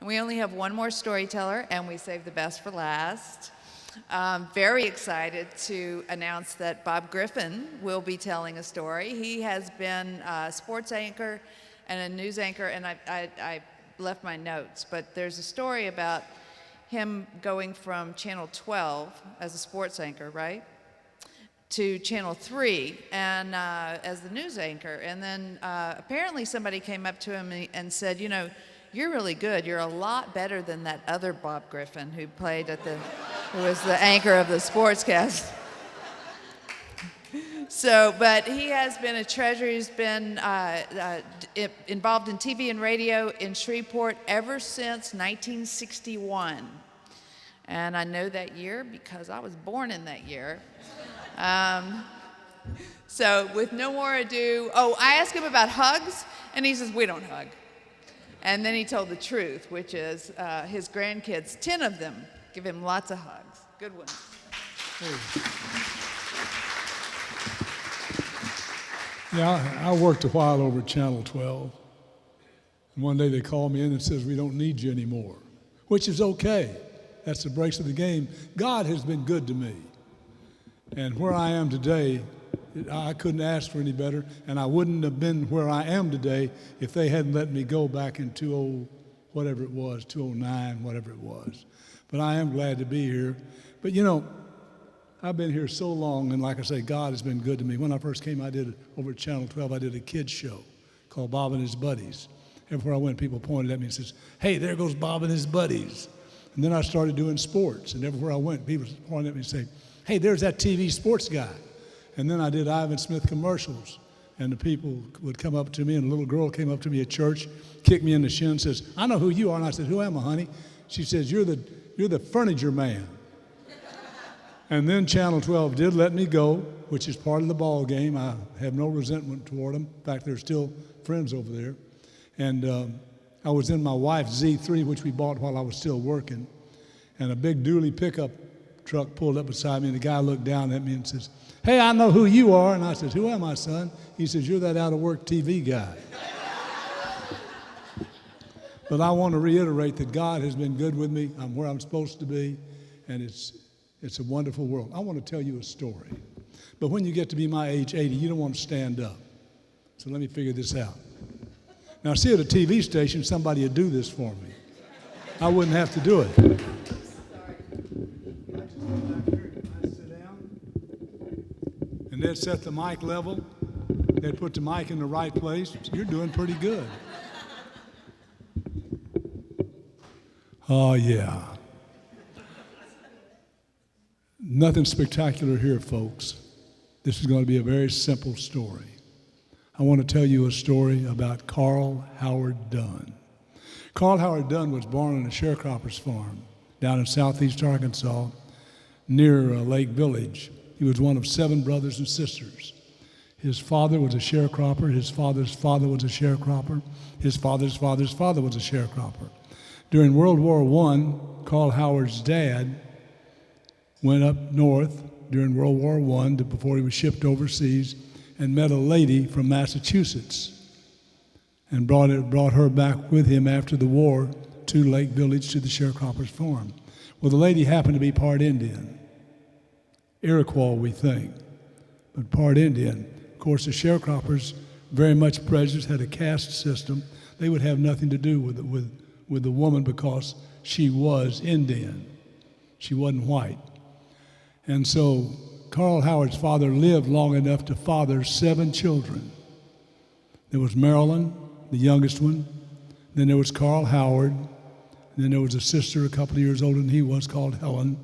We only have one more storyteller, and we saved the best for last. Very excited to announce that Bob Griffin will be telling a story. He has been a sports anchor and a news anchor, and I left my notes, but there's a story about him going from Channel 12 as a sports anchor, right, to Channel 3 and as the news anchor. And then apparently somebody came up to him and said, you know, you're really good. You're a lot better than that other Bob Griffin who who was the anchor of the sportscast. So, but he has been a treasure. He's been involved in TV and radio in Shreveport ever since 1961. And I know that year because I was born in that year. So with no more ado, I asked him about hugs, and he says, we don't hug. And then he told the truth, which is his grandkids, 10 of them, give him lots of hugs. Good ones. Hey. Yeah, I worked a while over at Channel 12. And one day they called me in and says, we don't need you anymore, which is okay. That's the breaks of the game. God has been good to me. And where I am today, I couldn't ask for any better, and I wouldn't have been where I am today if they hadn't let me go back in 2009, whatever it was. But I am glad to be here. But you know, I've been here so long, and like I say, God has been good to me. When I first came, over at Channel 12, I did a kids show called Bob and His Buddies. Everywhere I went, people pointed at me and says, hey, there goes Bob and his buddies. And then I started doing sports, and everywhere I went, people pointed at me and say, hey, there's that TV sports guy. And then I did Ivan Smith commercials, and the people would come up to me, and a little girl came up to me at church, kicked me in the shin, and says, I know who you are. And I said, who am I, honey? She says, you're the furniture man. And then Channel 12 did let me go, which is part of the ball game. I have no resentment toward them. In fact, they're still friends over there. And I was in my wife's Z3, which we bought while I was still working, and a big dually pickup truck pulled up beside me, and the guy looked down at me and says, hey, I know who you are. And I said, who am I, son? He says, you're that out-of-work TV guy. But I want to reiterate that God has been good with me. I'm where I'm supposed to be, and it's a wonderful world. I want to tell you a story. But when you get to be my age, 80, you don't want to stand up. So let me figure this out. Now, see, at a TV station, somebody would do this for me. I wouldn't have to do it. And they'd set the mic level. They'd put the mic in the right place. You're doing pretty good. Oh, yeah. Nothing spectacular here, folks. This is going to be a very simple story. I want to tell you a story about Carl Howard Dunn. Carl Howard Dunn was born on a sharecropper's farm down in southeast Arkansas near Lake Village. He was one of 7 brothers and sisters. His father was a sharecropper. His father's father was a sharecropper. His father's father's father was a sharecropper. During World War I, Carl Howard's dad went up north during World War I before he was shipped overseas and met a lady from Massachusetts and brought her back with him after the war to Lake Village to the sharecropper's farm. Well, the lady happened to be part Indian. Iroquois, we think, but part Indian. Of course, the sharecroppers, very much prejudiced, had a caste system. They would have nothing to do with the woman because she was Indian. She wasn't white. And so Carl Howard's father lived long enough to father 7 children. There was Marilyn, the youngest one. Then there was Carl Howard. And then there was a sister a couple of years older than he was called Helen.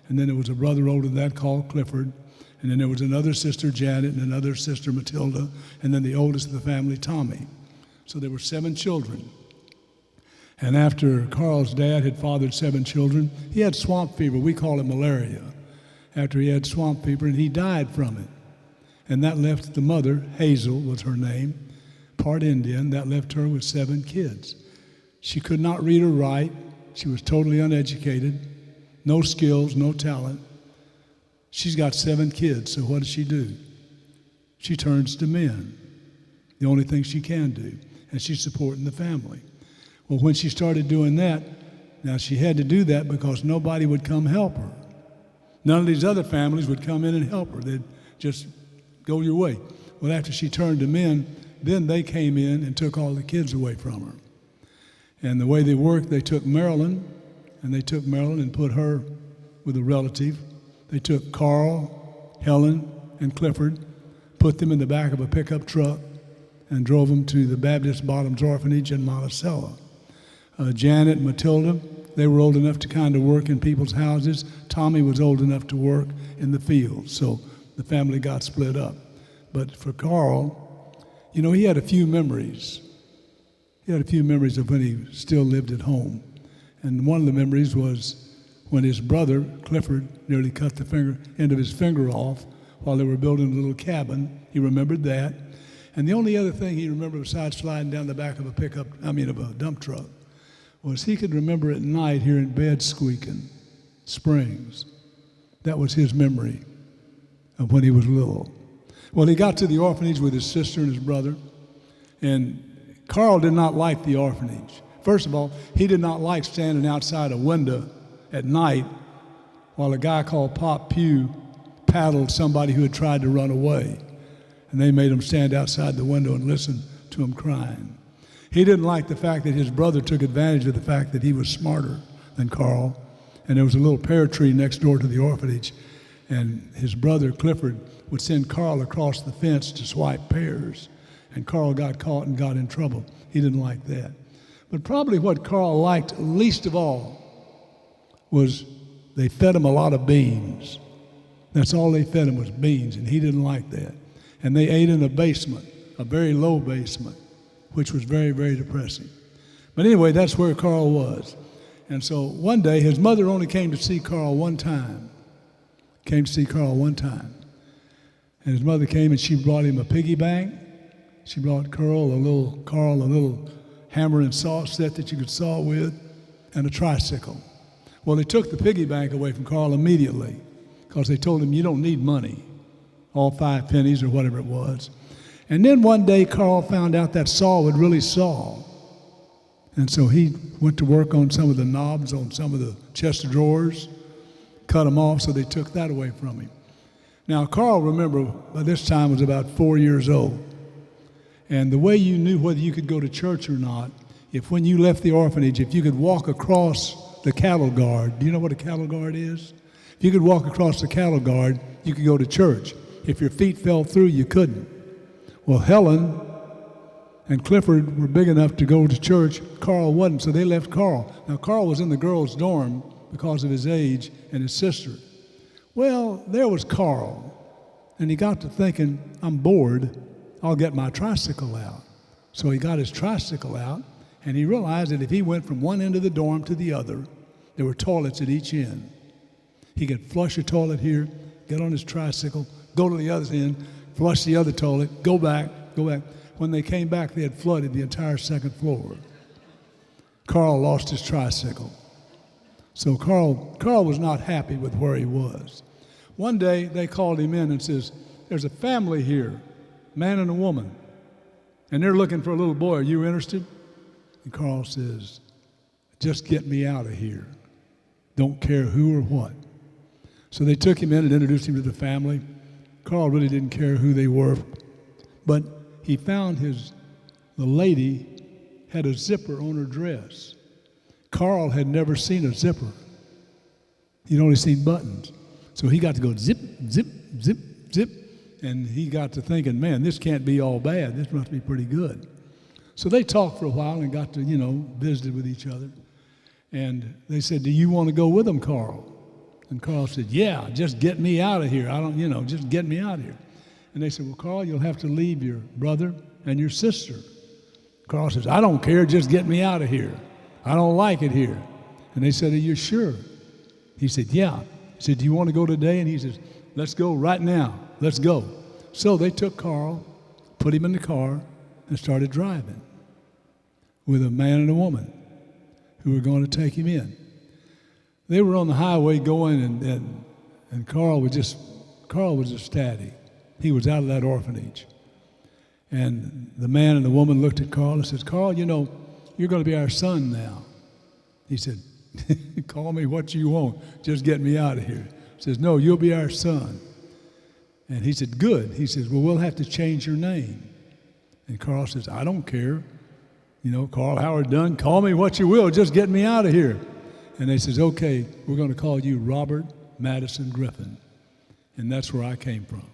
And then there was a brother older than that called Clifford. And then there was another sister, Janet, and another sister, Matilda. And then the oldest of the family, Tommy. So there were 7 children. And after Carl's dad had fathered 7 children, he had swamp fever. We call it malaria. After he had swamp fever, and he died from it. And that left the mother, Hazel was her name, part Indian, that left her with 7 kids. She could not read or write. She was totally uneducated, no skills, no talent. She's got 7 kids, so what does she do? She turns to men, the only thing she can do, and she's supporting the family. Well, when she started doing that, now she had to do that because nobody would come help her. None of these other families would come in and help her. They'd just go your way. Well, after she turned them in, then they came in and took all the kids away from her. And the way they worked, they took Marilyn, and put her with a relative. They took Carl, Helen, and Clifford, put them in the back of a pickup truck, and drove them to the Baptist Bottoms Orphanage in Monticello. Janet and Matilda, they were old enough to kind of work in people's houses. Tommy was old enough to work in the fields, so the family got split up. But for Carl, he had a few memories. He had a few memories of when he still lived at home. And one of the memories was when his brother, Clifford, nearly cut the end of his finger off while they were building a little cabin. He remembered that. And the only other thing he remembered besides sliding down the back of a dump truck, was he could remember at night hearing beds squeaking, springs. That was his memory of when he was little. Well, he got to the orphanage with his sister and his brother, and Carl did not like the orphanage. First of all, he did not like standing outside a window at night while a guy called Pop Pugh paddled somebody who had tried to run away. And they made him stand outside the window and listen to him crying. He didn't like the fact that his brother took advantage of the fact that he was smarter than Carl. And there was a little pear tree next door to the orphanage. And his brother, Clifford, would send Carl across the fence to swipe pears. And Carl got caught and got in trouble. He didn't like that. But probably what Carl liked least of all was they fed him a lot of beans. That's all they fed him was beans, and he didn't like that. And they ate in a basement, a very low basement, which was very, very depressing. But anyway, that's where Carl was. And so one day, his mother only came to see Carl one time. And his mother came and she brought him a piggy bank. She brought Carl a little hammer and saw set that you could saw with, and a tricycle. Well, they took the piggy bank away from Carl immediately because they told him, you don't need money, all 5 pennies or whatever it was. And then one day, Carl found out that saw would really saw. And so he went to work on some of the knobs on some of the chest of drawers, cut them off, so they took that away from him. Now, Carl, remember, by this time was about 4 years old. And the way you knew whether you could go to church or not, if when you left the orphanage, if you could walk across the cattle guard, do you know what a cattle guard is? If you could walk across the cattle guard, you could go to church. If your feet fell through, you couldn't. Well, Helen and Clifford were big enough to go to church. Carl wasn't, so they left Carl. Now, Carl was in the girls' dorm because of his age and his sister. Well, there was Carl, and he got to thinking, I'm bored, I'll get my tricycle out. So he got his tricycle out, and he realized that if he went from one end of the dorm to the other, there were toilets at each end. He could flush a toilet here, get on his tricycle, go to the other end, flush the other toilet, go back. When they came back, they had flooded the entire second floor. Carl lost his tricycle. So Carl was not happy with where he was. One day, they called him in and says, there's a family here, man and a woman, and they're looking for a little boy. Are you interested? And Carl says, just get me out of here. Don't care who or what. So they took him in and introduced him to the family. Carl really didn't care who they were, but he found the lady had a zipper on her dress. Carl had never seen a zipper. He'd only seen buttons. So he got to go zip, zip, zip, zip, and he got to thinking, man, this can't be all bad. This must be pretty good. So they talked for a while and got to, visited with each other. And they said, do you want to go with them, Carl? And Carl said, yeah, just get me out of here. Just get me out of here. And they said, well, Carl, you'll have to leave your brother and your sister. Carl says, I don't care, just get me out of here. I don't like it here. And they said, are you sure? He said, yeah. He said, do you want to go today? And he says, let's go right now. Let's go. So they took Carl, put him in the car, and started driving with a man and a woman who were going to take him in. They were on the highway going, and Carl was just ecstatic. He was out of that orphanage. And the man and the woman looked at Carl and says, Carl, you're going to be our son now. He said, call me what you want, just get me out of here. He says, no, you'll be our son. And he said, good. He says, well, we'll have to change your name. And Carl says, I don't care. You know, Carl Howard Dunn, call me what you will, just get me out of here. And they says, okay, we're going to call you Robert Madison Griffin. And that's where I came from.